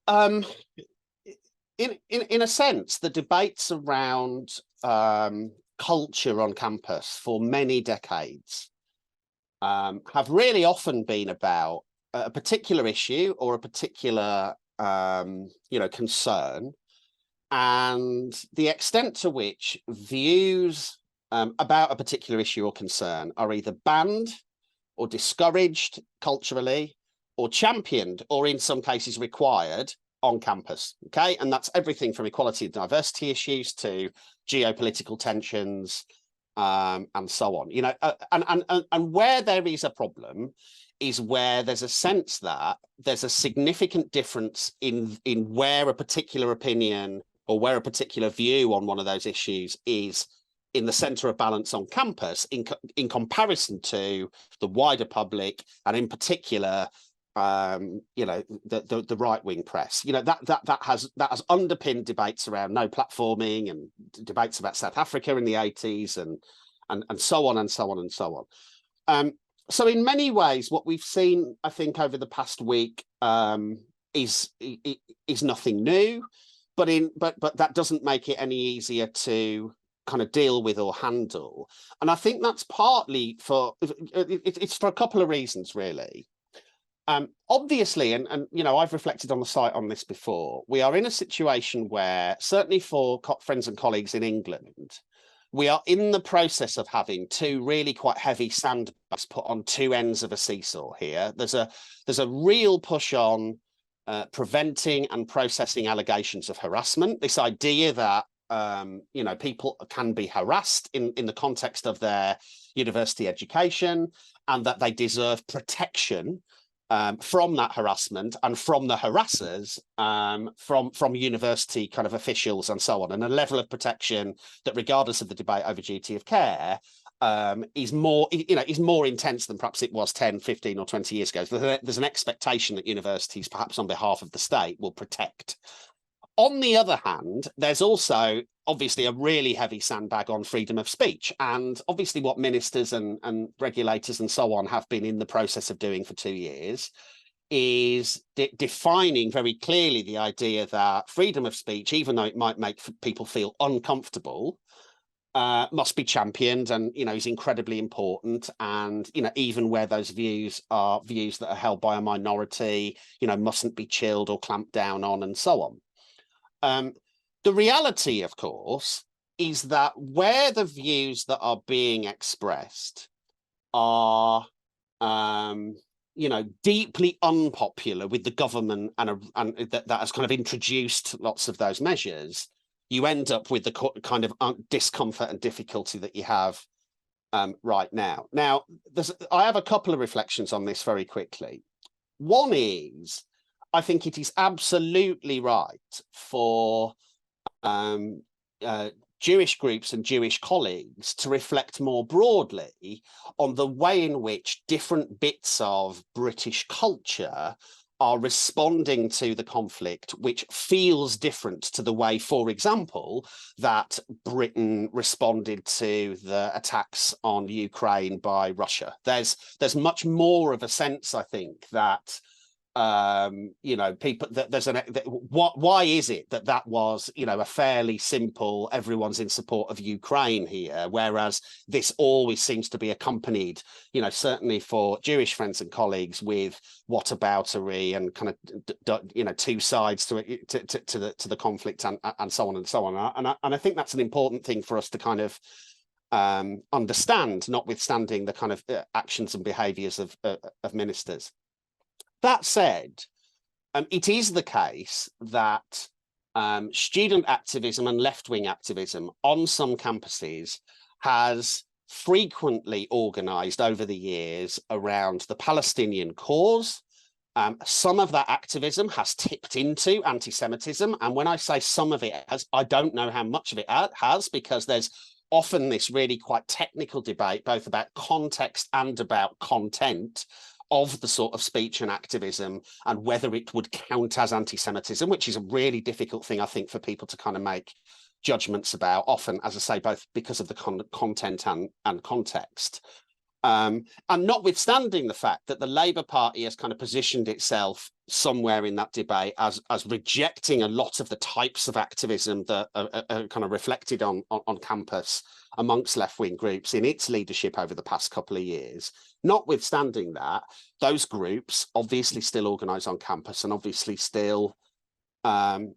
Um, in a sense, the debates around culture on campus for many decades have really often been about a particular issue or a particular concern, and the extent to which views about a particular issue or concern are either banned or discouraged culturally, or championed, or in some cases required on campus. Okay, and that's everything from equality and diversity issues to geopolitical tensions, and so on. You know, and where there is a problem is where there's a sense that there's a significant difference in where a particular opinion or where a particular view on one of those issues is in the center of balance on campus in comparison to the wider public, and in particular the right-wing press. That has underpinned debates around no platforming and debates about South Africa in the 80s and so on and so on and so on. So in many ways, what we've seen, I think, over the past week is nothing new, but that doesn't make it any easier to kind of deal with or handle. And I think that's partly it's for a couple of reasons, really. Obviously, and I've reflected on the site on this before, we are in a situation where, certainly for friends and colleagues in England, we are in the process of having two really quite heavy sandbags put on two ends of a seesaw here. There's a real push on preventing and processing allegations of harassment. This idea that people can be harassed in the context of their university education, and that they deserve protection from that harassment and from the harassers, from university kind of officials and so on, and a level of protection that, regardless of the debate over duty of care, is more intense than perhaps it was 10, 15 or 20 years ago. So there's an expectation that universities, perhaps on behalf of the state, will protect. On the other hand, there's also obviously a really heavy sandbag on freedom of speech. And obviously what ministers and regulators and so on have been in the process of doing for 2 years is defining very clearly the idea that freedom of speech, even though it might make people feel uncomfortable, must be championed and, is incredibly important. And, even where those views are views that are held by a minority, mustn't be chilled or clamped down on and so on. The reality, of course, is that where the views that are being expressed are, deeply unpopular with the government and that has kind of introduced lots of those measures, you end up with the kind of discomfort and difficulty that you have right now. Now, I have a couple of reflections on this very quickly. One is, I think it is absolutely right for Jewish groups and Jewish colleagues to reflect more broadly on the way in which different bits of British culture are responding to the conflict, which feels different to the way, for example, that Britain responded to the attacks on Ukraine by Russia. There's much more of a sense, I think, that people why is it that was a fairly simple everyone's in support of Ukraine here, whereas this always seems to be accompanied, certainly for Jewish friends and colleagues, with whataboutery and kind of two sides to the conflict and so on and so on. And I think that's an important thing for us to kind of understand, notwithstanding the kind of actions and behaviours of ministers. That said, it is the case that student activism and left-wing activism on some campuses has frequently organised over the years around the Palestinian cause. Some of that activism has tipped into anti-Semitism. And when I say some of it has, I don't know how much of it has, because there's often this really quite technical debate, both about context and about content of the sort of speech and activism, and whether it would count as anti-Semitism, which is a really difficult thing, I think, for people to kind of make judgments about, often, as I say, both because of the content and context. And notwithstanding the fact that the Labour Party has kind of positioned itself somewhere in that debate as rejecting a lot of the types of activism that are kind of reflected on campus amongst left-wing groups in its leadership over the past couple of years, notwithstanding that, those groups obviously still organise on campus and obviously still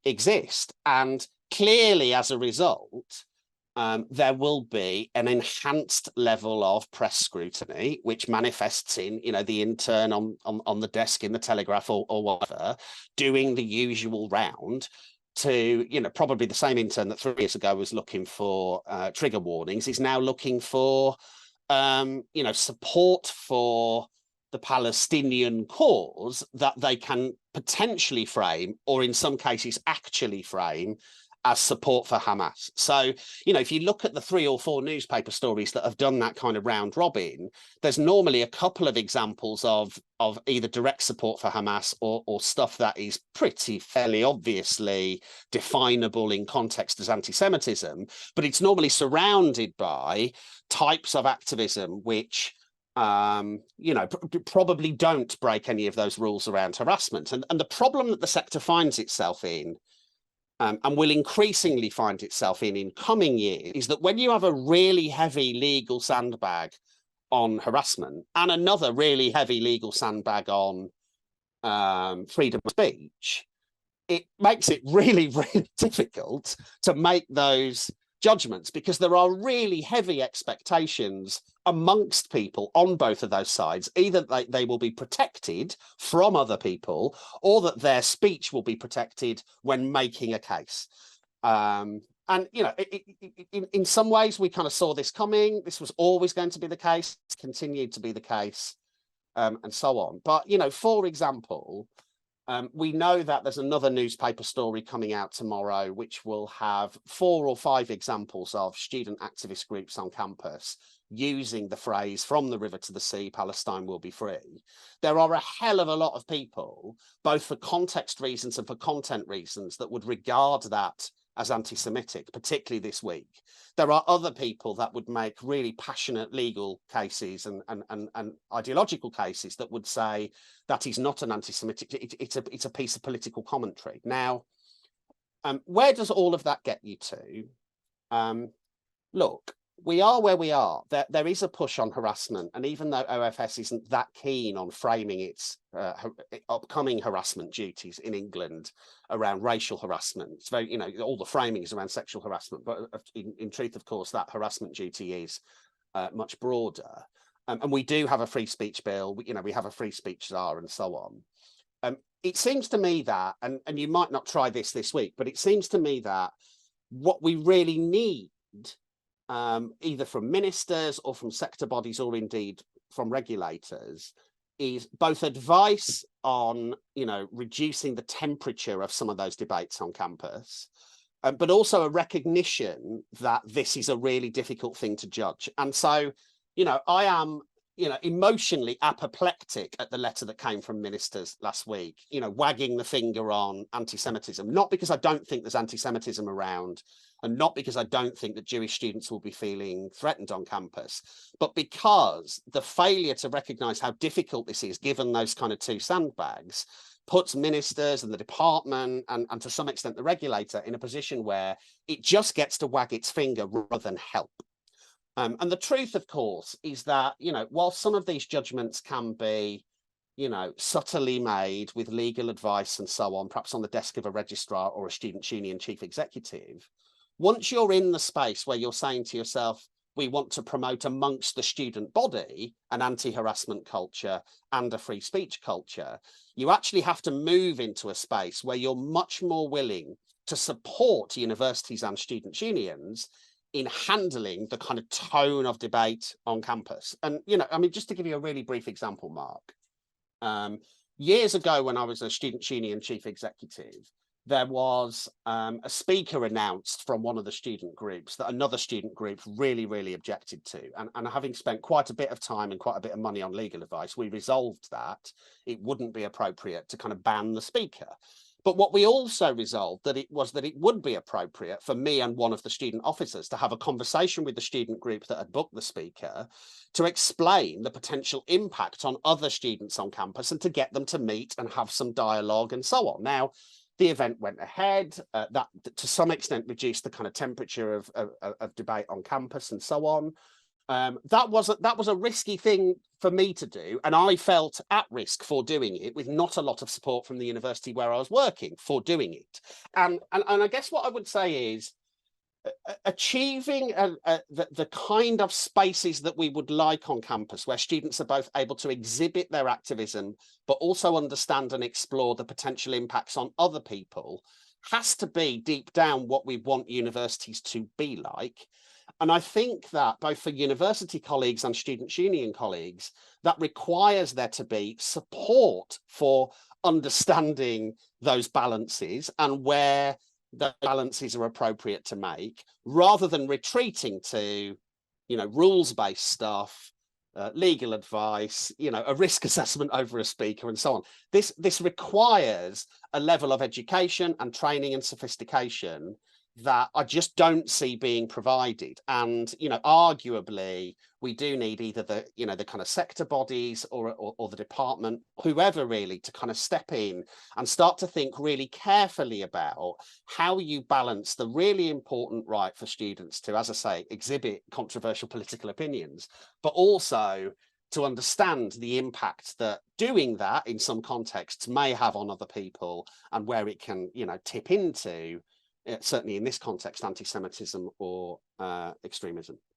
exist. And clearly, as a result, there will be an enhanced level of press scrutiny, which manifests in, the intern on the desk in the Telegraph or whatever, doing the usual round to, probably the same intern that 3 years ago was looking for trigger warnings is now looking for, support for the Palestinian cause that they can potentially frame, or in some cases actually frame, as support for Hamas. So, if you look at the 3 or 4 newspaper stories that have done that kind of round robin, there's normally a couple of examples of either direct support for Hamas or stuff that is pretty fairly obviously definable in context as anti-Semitism, but it's normally surrounded by types of activism which probably don't break any of those rules around harassment. And the problem that the sector finds itself in, and will increasingly find itself in coming years, is that when you have a really heavy legal sandbag on harassment and another really heavy legal sandbag on freedom of speech, it makes it really, really difficult to make those judgments, because there are really heavy expectations amongst people on both of those sides, either they will be protected from other people or that their speech will be protected when making a case. And, in some ways, we kind of saw this coming. This was always going to be the case, continued to be the case, and so on. But, for example, we know that there's another newspaper story coming out tomorrow, which will have 4 or 5 examples of student activist groups on campus using the phrase "from the river to the sea, Palestine will be free." There are a hell of a lot of people, both for context reasons and for content reasons, that would regard that as anti-Semitic, particularly this week. There are other people that would make really passionate legal cases and ideological cases that would say that is not an anti-Semitic, it's a piece of political commentary. Now, where does all of that get you to? Look, we are where we are. There is a push on harassment, and even though OFS isn't that keen on framing its upcoming harassment duties in England around racial harassment, it's very, all the framing is around sexual harassment, but in truth, of course, that harassment duty is much broader. And we do have a free speech bill. We have a free speech czar and so on. It seems to me that, and you might not try this week, but it seems to me that what we really need, either from ministers or from sector bodies or indeed from regulators, is both advice on, reducing the temperature of some of those debates on campus, but also a recognition that this is a really difficult thing to judge. And so, I am, emotionally apoplectic at the letter that came from ministers last week, wagging the finger on anti-Semitism, not because I don't think there's anti-Semitism around, and not because I don't think that Jewish students will be feeling threatened on campus, but because the failure to recognise how difficult this is, given those kind of 2 sandbags, puts ministers and the department and to some extent the regulator in a position where it just gets to wag its finger rather than help. And the truth, of course, is that, while some of these judgments can be, subtly made with legal advice and so on, perhaps on the desk of a registrar or a student union chief executive, once you're in the space where you're saying to yourself, we want to promote amongst the student body an anti-harassment culture and a free speech culture, you actually have to move into a space where you're much more willing to support universities and student unions in handling the kind of tone of debate on campus. And, just to give you a really brief example, Mark, years ago when I was a student union chief executive, there was a speaker announced from one of the student groups that another student group really, really objected to. And having spent quite a bit of time and quite a bit of money on legal advice, we resolved that it wouldn't be appropriate to kind of ban the speaker. But what we also resolved that it would be appropriate for me and one of the student officers to have a conversation with the student group that had booked the speaker to explain the potential impact on other students on campus and to get them to meet and have some dialogue and so on. Now, the event went ahead, that to some extent reduced the kind of temperature of debate on campus and so on. That was a risky thing for me to do, and I felt at risk for doing it with not a lot of support from the university where I was working for doing it. And I guess what I would say is achieving the kind of spaces that we would like on campus, where students are both able to exhibit their activism, but also understand and explore the potential impacts on other people, has to be deep down what we want universities to be like. And I think that both for university colleagues and students' union colleagues, that requires there to be support for understanding those balances and where the balances are appropriate to make, rather than retreating to, rules-based stuff, legal advice, a risk assessment over a speaker and so on. This requires a level of education and training and sophistication that I just don't see being provided. And, arguably, we do need either the kind of sector bodies or the department, whoever really, to kind of step in and start to think really carefully about how you balance the really important right for students to, as I say, exhibit controversial political opinions, but also to understand the impact that doing that in some contexts may have on other people, and where it can, tip into, certainly in this context, anti-Semitism or extremism.